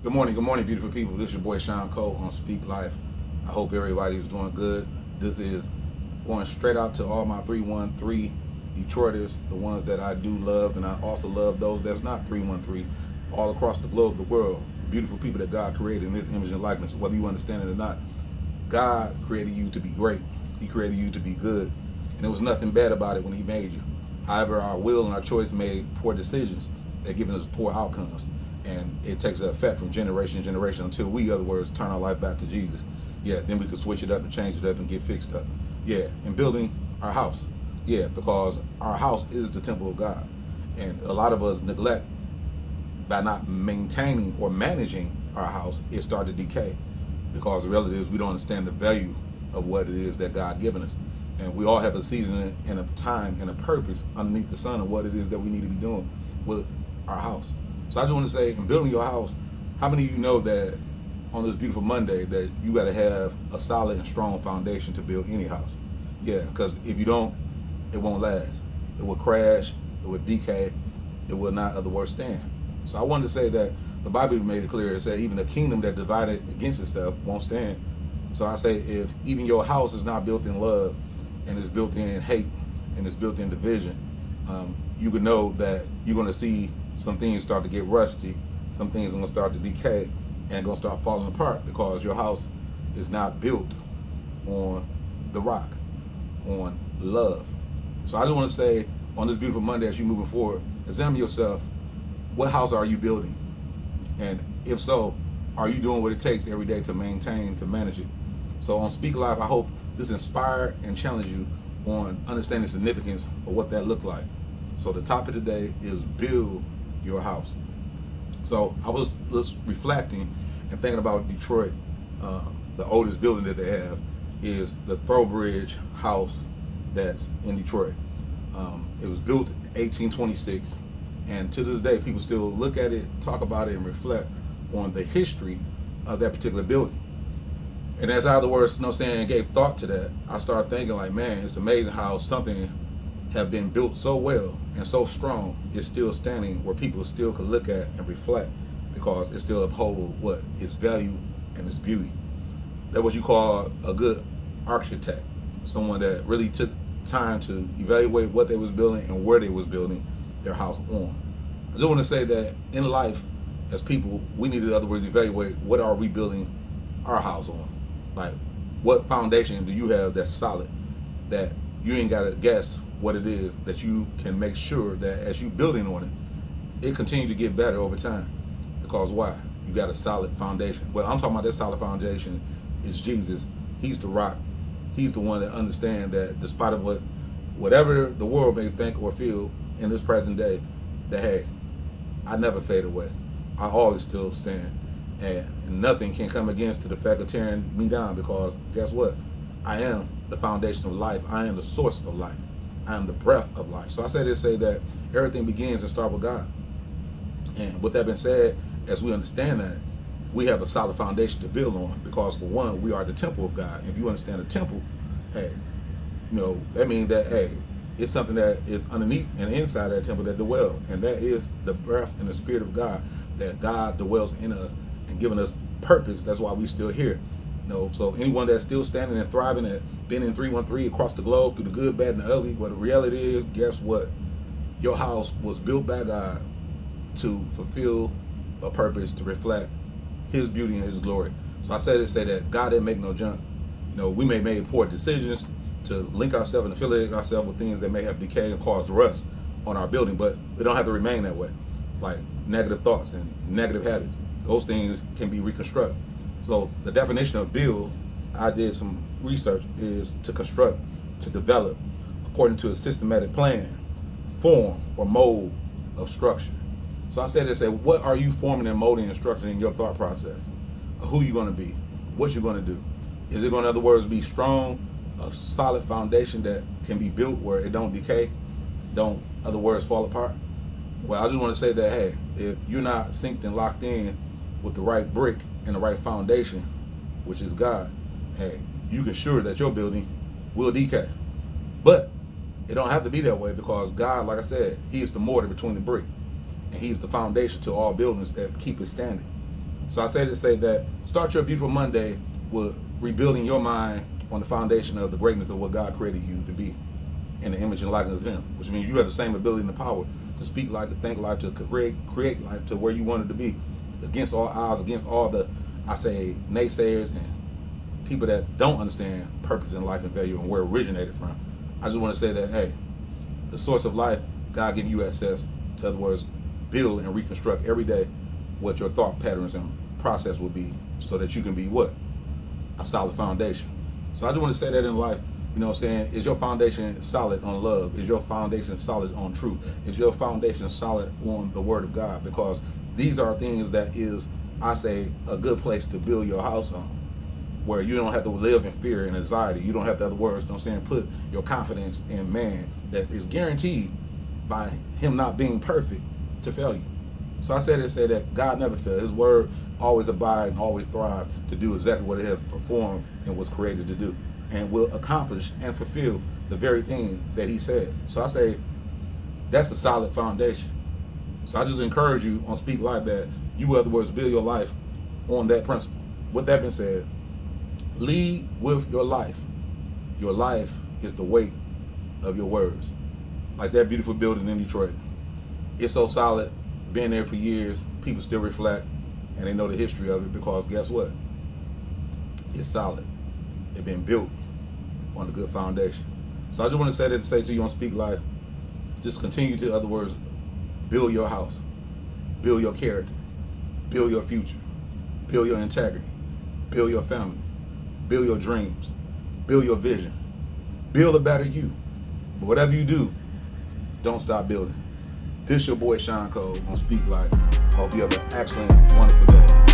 Good morning, beautiful people. This is your boy Sean Cole on Speak Life. I hope everybody is doing good. This is going straight out to all my 313 Detroiters, the ones that I do love, and I also love those that's not 313, all across the globe, the world. Beautiful people that God created in His image and likeness, whether you understand it or not. God created you to be great. He created you to be good, and there was nothing bad about it when He made you. However, our will and our choice made poor decisions that given us poor outcomes, and it takes an effect from generation to generation until we, in other words, turn our life back to Jesus. Yeah, then we can switch it up and change it up and get fixed up. Yeah, and building our house. Yeah, because our house is the temple of God, and a lot of us neglect by not maintaining or managing our house. It started to decay because the reality is we don't understand the value of what it is that God given us. And we all have a season and a time and a purpose underneath the sun of what it is that we need to be doing with our house. So I just want to say, in building your house, how many of you know that on this beautiful Monday that you got to have a solid and strong foundation to build any house? Yeah, because if you don't, it won't last. It will crash, it will decay, it will not other words stand. So I wanted to say that the Bible made it clear. It said even a kingdom that divided against itself won't stand. So I say if even your house is not built in love and it's built in hate and it's built in division, you can know that you're going to see some things start to get rusty, some things are going to start to decay and going to start falling apart because your house is not built on the rock, on love. So I just want to say on this beautiful Monday as you're moving forward, examine yourself. What house are you building? And if so, are you doing what it takes every day to maintain, to manage it? So on Speak Life, I hope this inspire and challenge you on understanding the significance of what that looked like. So the topic today is build your house. So I was reflecting and thinking about Detroit. The oldest building that they have is the Throwbridge House that's in Detroit. It was built in 1826, and to this day, people still look at it, talk about it, and reflect on the history of that particular building. And as I, other words, gave thought to that, I started thinking like, man, it's amazing how something have been built so well and so strong is still standing where people still can look at and reflect because it still upholds what its value and its beauty. That's what you call a good architect, someone that really took time to evaluate what they was building and where they was building their house on. I just want to say that in life, as people, we need to, in other words, evaluate what are we building our house on. Like, what foundation do you have that's solid, that you ain't got to guess what it is, that you can make sure that as you building on it, it continue to get better over time. Because why? You got a solid foundation. Well, I'm talking about that solid foundation is Jesus. He's the rock. He's the one that understands that despite of whatever the world may think or feel in this present day, that hey, I never fade away. I always still stand. And nothing can come against to the fact of tearing me down because guess what? I am the foundation of life. I am the source of life. I am the breath of life. So I say this, say that everything begins and starts with God. And with that being said, as we understand that, we have a solid foundation to build on because for one, we are the temple of God. And if you understand the temple, hey, that means that, hey, it's something that is underneath and inside that temple that dwells. And that is the breath and the spirit of God, that God dwells in us and giving us purpose. That's why we still here. So anyone that's still standing and thriving and been in 313 across the globe through the good, bad, and the ugly, well, the reality is, guess what? Your house was built by God to fulfill a purpose, to reflect His beauty and His glory. So I say to say that God didn't make no junk. We may make poor decisions to link ourselves and affiliate ourselves with things that may have decay and cause rust on our building, but it don't have to remain that way. Like negative thoughts and negative habits, those things can be reconstructed. So the definition of build, I did some research, is to construct, to develop according to a systematic plan, form, or mold of structure. So I said to say, what are you forming and molding and structuring in your thought process? Who you're going to be, what you're going to do. Is it going to, in other words, be strong, a solid foundation that can be built where it don't decay, don't, in other words, fall apart? Well, I just want to say that, hey, if you're not synced and locked in with the right brick and the right foundation, which is God, hey, you can sure that your building will decay. But it don't have to be that way because God, like I said, He is the mortar between the brick. And He's the foundation to all buildings that keep it standing. So I say to say that start your beautiful Monday with rebuilding your mind on the foundation of the greatness of what God created you to be in the image and likeness of Him, which means you have the same ability and the power to speak life, to think life, to create life to where you want it to be, against all odds, against all the, I say, naysayers and people that don't understand purpose in life and value and where it originated from. I just want to say that, hey, the source of life, God giving you access to, other words, build and reconstruct every day what your thought patterns and process will be so that you can be what? A solid foundation. So I just want to say that in life, you know what I'm saying? Is your foundation solid on love? Is your foundation solid on truth? Is your foundation solid on the Word of God? Because these are things that is, I say, a good place to build your house on, where you don't have to live in fear and anxiety. You don't have to, other words, you know what I'm saying, put your confidence in man that is guaranteed by him not being perfect to fail you. So I say that God never fails. His word always abide and always thrive to do exactly what it has performed and was created to do, and will accomplish and fulfill the very thing that He said. So I say that's a solid foundation. So I just encourage you on Speak Life that you will, in other words, build your life on that principle. With that being said, lead with your life. Your life is the weight of your words. Like that beautiful building in Detroit. It's so solid, been there for years, people still reflect, and they know the history of it because guess what? It's solid. It's been built on a good foundation. So I just want to say to you on Speak Life, just continue to, in other words, build your house, build your character, build your future, build your integrity, build your family, build your dreams, build your vision, build a better you. But whatever you do, don't stop building. This your boy Sean Cole on Speak Life. Hope you have an excellent, wonderful day.